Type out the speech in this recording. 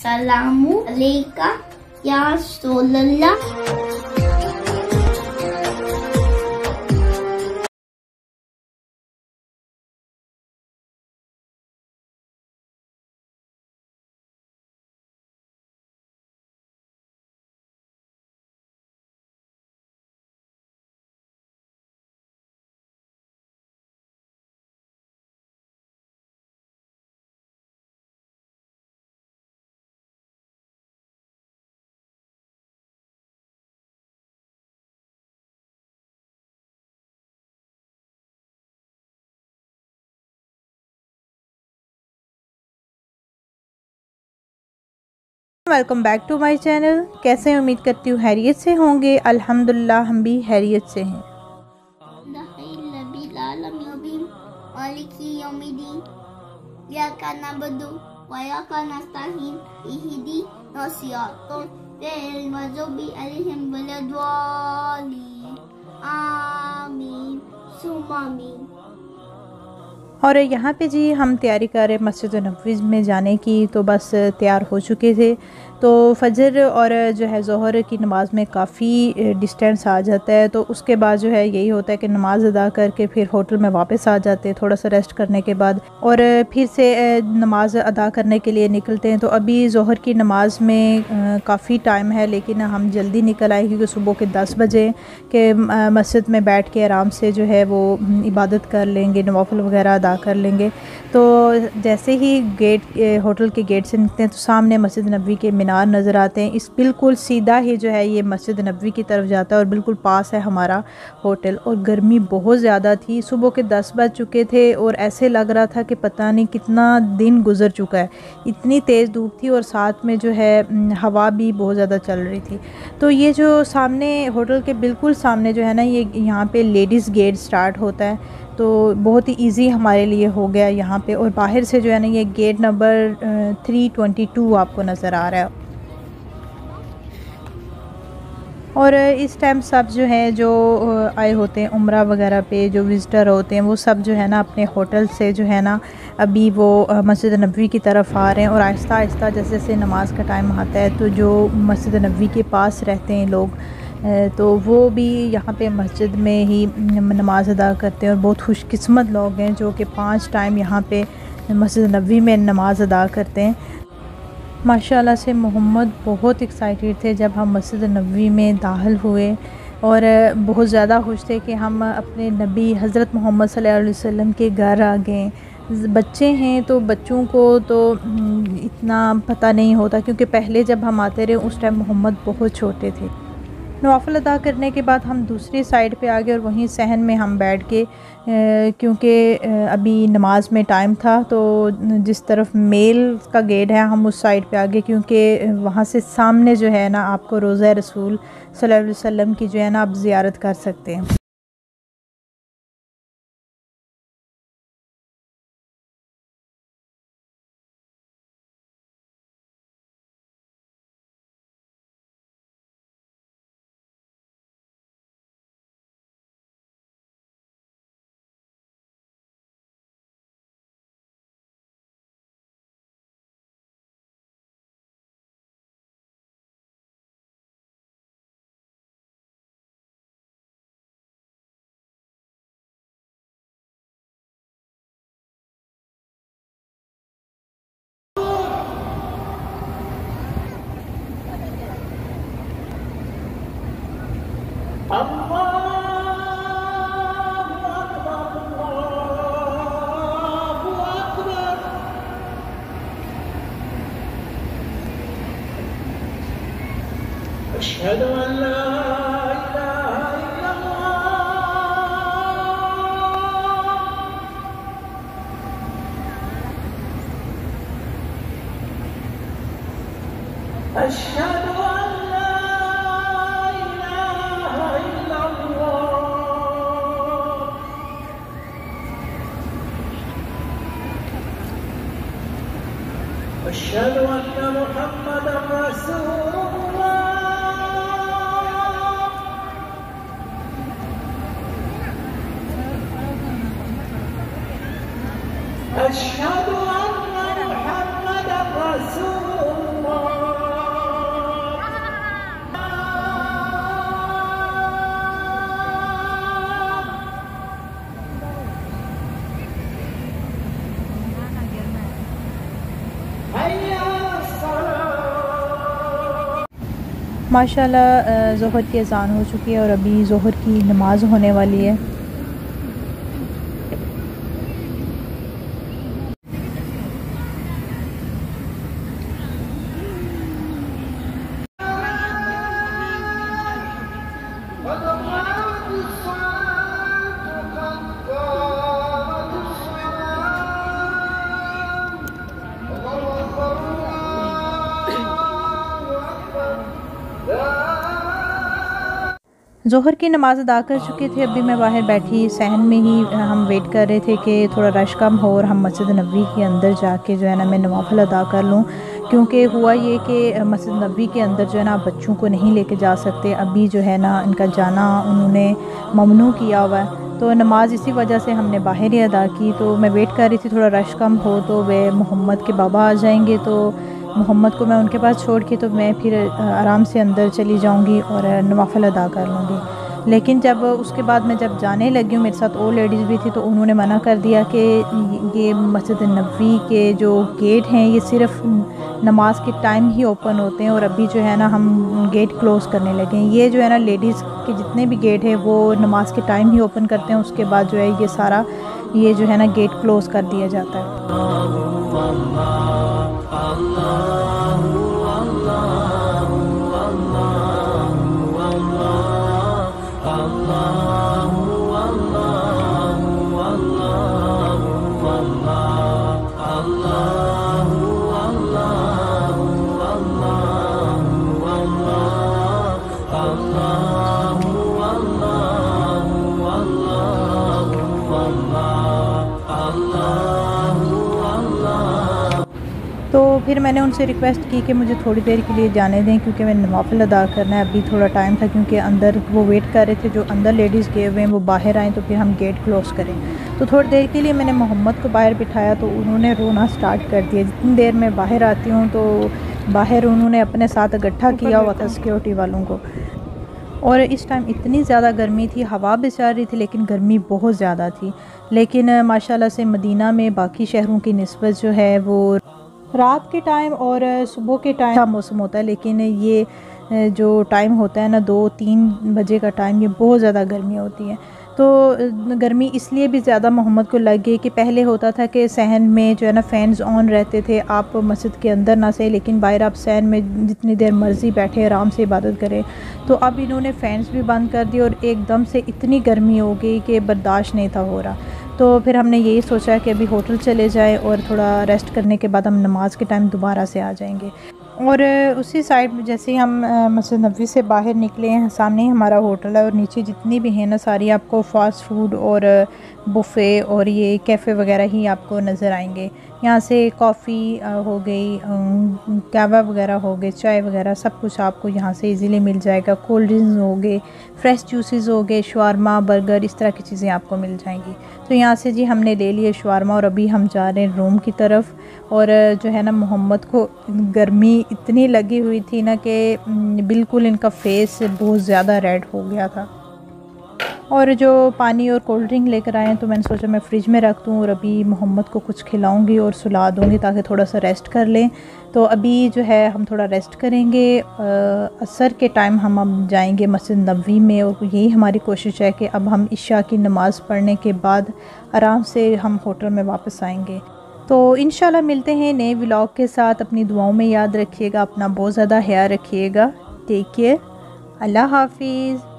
अस्सलामु अलैका या रसूलल्लाह। Welcome back to my channel. कैसे हैं? उम्मीद करती हूँ हैरियत से होंगे। अल्हम्दुलिल्लाह हम भी हैरियत से हैं। और यहाँ पे जी हम तैयारी कर रहे मस्जिद नबवी में जाने की, तो बस तैयार हो चुके थे। तो फजर और जो है ज़ोहर की नमाज़ में काफ़ी डिस्टेंस आ जाता है, तो उसके बाद जो है यही होता है कि नमाज़ अदा करके फिर होटल में वापस आ जाते हैं थोड़ा सा रेस्ट करने के बाद, और फिर से नमाज़ अदा करने के लिए निकलते हैं। तो अभी ज़ोहर की नमाज़ में काफ़ी टाइम है, लेकिन हम जल्दी निकल आए क्योंकि सुबह के 10 बजे के मस्जिद में बैठ के आराम से जो है वो इबादत कर लेंगे, नवाफिल वगैरह अदा कर लेंगे। तो जैसे ही होटल के गेट से निकलते हैं तो सामने मस्जिद नबवी के मीनार नज़र आते हैं। इस बिल्कुल सीधा ही जो है ये मस्जिद नबवी की तरफ जाता है और बिल्कुल पास है हमारा होटल। और गर्मी बहुत ज़्यादा थी, सुबह के 10 बज चुके थे और ऐसे लग रहा था कि पता नहीं कितना दिन गुजर चुका है। इतनी तेज़ धूप थी और साथ में जो है हवा भी बहुत ज़्यादा चल रही थी। तो ये जो सामने होटल के बिल्कुल सामने जो है ना, ये यहाँ पे लेडीज़ गेट स्टार्ट होता है, तो बहुत ही इजी हमारे लिए हो गया यहाँ पे। और बाहर से जो है ना ये गेट नंबर 322 आपको नज़र आ रहा है। और इस टाइम सब जो है जो आए होते हैं उम्रा वगैरह पे, जो विज़िटर होते हैं वो सब जो है ना अपने होटल से जो है ना अभी वो मस्जिद नबवी की तरफ आ रहे हैं। और आहिस्ता आहिस्ता जैसे जैसे नमाज़ का टाइम आता है तो जो मस्जिद नबवी के पास रहते हैं लोग, तो वो भी यहाँ पे मस्जिद में ही नमाज़ अदा करते हैं। और बहुत खुशकिस्मत लोग हैं जो कि 5 टाइम यहाँ पे मस्जिद नबवी में नमाज़ अदा करते हैं। माशाल्लाह से मोहम्मद बहुत एक्साइटेड थे जब हम मस्जिद नबवी में दाखिल हुए, और बहुत ज़्यादा खुश थे कि हम अपने नबी हज़रत मोहम्मद सल्लल्लाहु अलैहि वसल्लम के घर आ गए। बच्चे हैं तो बच्चों को तो इतना पता नहीं होता, क्योंकि पहले जब हम आते रहे उस टाइम मोहम्मद बहुत छोटे थे। नवाफ़िल अदा करने के बाद हम दूसरी साइड पे आ गए और वहीं सहन में हम बैठ के, क्योंकि अभी नमाज में टाइम था, तो जिस तरफ मेल का गेट है हम उस साइड पे आ गए, क्योंकि वहाँ से सामने जो है ना आपको रोज़ा रसूल सल्लल्लाहु अलैहि वसल्लम की जो है ना आप ज़ियारत कर सकते हैं। अशहदु अल्ला इलाहा इल्लल्लाह अशहदु अल्ला इलाहा इल्लल्लाह अशहदु अन्ना मुहम्मदन रसूलुल्लाह अशहदु अन्ना मुहम्मदन रसूलुल्लाह माशाल्लाह ज़ोहर की अज़ान हो चुकी है और अभी ज़ोहर की नमाज़ होने वाली है। ज़ोहर की नमाज़ अदा कर चुके थे। अभी मैं बाहर बैठी सहन में ही हम वेट कर रहे थे कि थोड़ा रश कम हो और हम मस्जिद नबवी के अंदर जाके जो है ना मैं नवाफिल अदा कर लूँ, क्योंकि हुआ ये कि मस्जिद नबवी के अंदर जो है ना बच्चों को नहीं लेके जा सकते। अभी जो है ना इनका जाना उन्होंने ममनू किया हुआ है, तो नमाज इसी वजह से हमने बाहर ही अदा की। तो मैं वेट कर रही थी थोड़ा रश कम हो तो वे मोहम्मद के बाबा आ जाएंगे, तो मोहम्मद को मैं उनके पास छोड़ के तो मैं फिर आराम से अंदर चली जाऊंगी और नवाफिल अदा कर लूँगी। लेकिन जब उसके बाद मैं जब जाने लगी हूँ, मेरे साथ और लेडीज़ भी थी, तो उन्होंने मना कर दिया कि ये मस्जिद नबवी के जो गेट हैं ये सिर्फ़ नमाज के टाइम ही ओपन होते हैं और अभी जो है ना हम गेट क्लोज़ करने लगे हैं। ये जो है ना लेडीज़ के जितने भी गेट हैं वो नमाज के टाइम ही ओपन करते हैं, उसके बाद जो है ये सारा ये जो है ना गेट क्लोज़ कर दिया जाता है। तो फिर मैंने उनसे रिक्वेस्ट की कि मुझे थोड़ी देर के लिए जाने दें, क्योंकि मैंने नवाफिल अदा करना है। अभी थोड़ा टाइम था क्योंकि अंदर वो वेट कर रहे थे, जो अंदर लेडीज़ गए हुए हैं वो बाहर आएँ तो फिर हम गेट क्लोज़ करें। तो थोड़ी देर के लिए मैंने मोहम्मद को बाहर बिठाया तो उन्होंने रोना स्टार्ट कर दिया। जितनी देर मैं बाहर आती हूँ तो बाहर उन्होंने अपने साथ इकट्ठा किया हुआ था सिक्योरिटी वालों को। और इस टाइम इतनी ज़्यादा गर्मी थी, हवा भी चल रही थी लेकिन गर्मी बहुत ज़्यादा थी। लेकिन माशाल्लाह से मदीना में बाकी शहरों की निस्बत जो है वो रात के टाइम और सुबह के टाइम का मौसम होता है, लेकिन ये जो टाइम होता है ना 2-3 बजे का टाइम, ये बहुत ज़्यादा गर्मी होती है। तो गर्मी इसलिए भी ज़्यादा मोहम्मद को लग गई कि पहले होता था कि सहन में जो है ना फ़ैन्स ऑन रहते थे, आप मस्जिद के अंदर ना सही लेकिन बाहर आप सहन में जितनी देर मर्ज़ी बैठे आराम से इबादत करें। तो अब इन्होंने फ़ैन्स भी बंद कर दिए और एकदम से इतनी गर्मी हो गई कि बर्दाश्त नहीं था हो रहा। तो फिर हमने यही सोचा कि अभी होटल चले जाए और थोड़ा रेस्ट करने के बाद हम नमाज के टाइम दोबारा से आ जाएंगे। और उसी साइड में जैसे ही हम मस्जिद नबवी से बाहर निकले हैं, सामने ही हमारा होटल है और नीचे जितनी भी है ना सारी आपको फ़ास्ट फूड और बुफ़े और ये कैफ़े वगैरह ही आपको नज़र आएंगे। यहाँ से कॉफ़ी हो गई, कहवा वगैरह हो गए, चाय वगैरह सब कुछ आपको यहाँ से इजीली मिल जाएगा। कोल्ड ड्रिंक्स हो गए, फ्रेश जूसेस हो गए, शवारमा, बर्गर, इस तरह की चीज़ें आपको मिल जाएंगी। तो यहाँ से जी हमने ले लिए शवारमा और अभी हम जा रहे हैं रूम की तरफ। और जो है ना मोहम्मद को गर्मी इतनी लगी हुई थी ना कि बिल्कुल इनका फेस बहुत ज़्यादा रेड हो गया था। और जो पानी और कोल्ड ड्रिंक लेकर आए हैं तो मैंने सोचा मैं फ़्रिज में रख दूँ और अभी मोहम्मद को कुछ खिलाऊंगी और सुला दूँगी ताकि थोड़ा सा रेस्ट कर लें। तो अभी जो है हम थोड़ा रेस्ट करेंगे। असर के टाइम हम जाएंगे मस्जिद नबवी में और यही हमारी कोशिश है कि अब हम इशा की नमाज़ पढ़ने के बाद आराम से हम होटल में वापस आएँगे। तो इंशाल्लाह मिलते हैं नए व्लॉग के साथ। अपनी दुआओं में याद रखिएगा, अपना बहुत ज़्यादा ख्याल रखिएगा। टेक केयर, अल्लाह हाफिज़।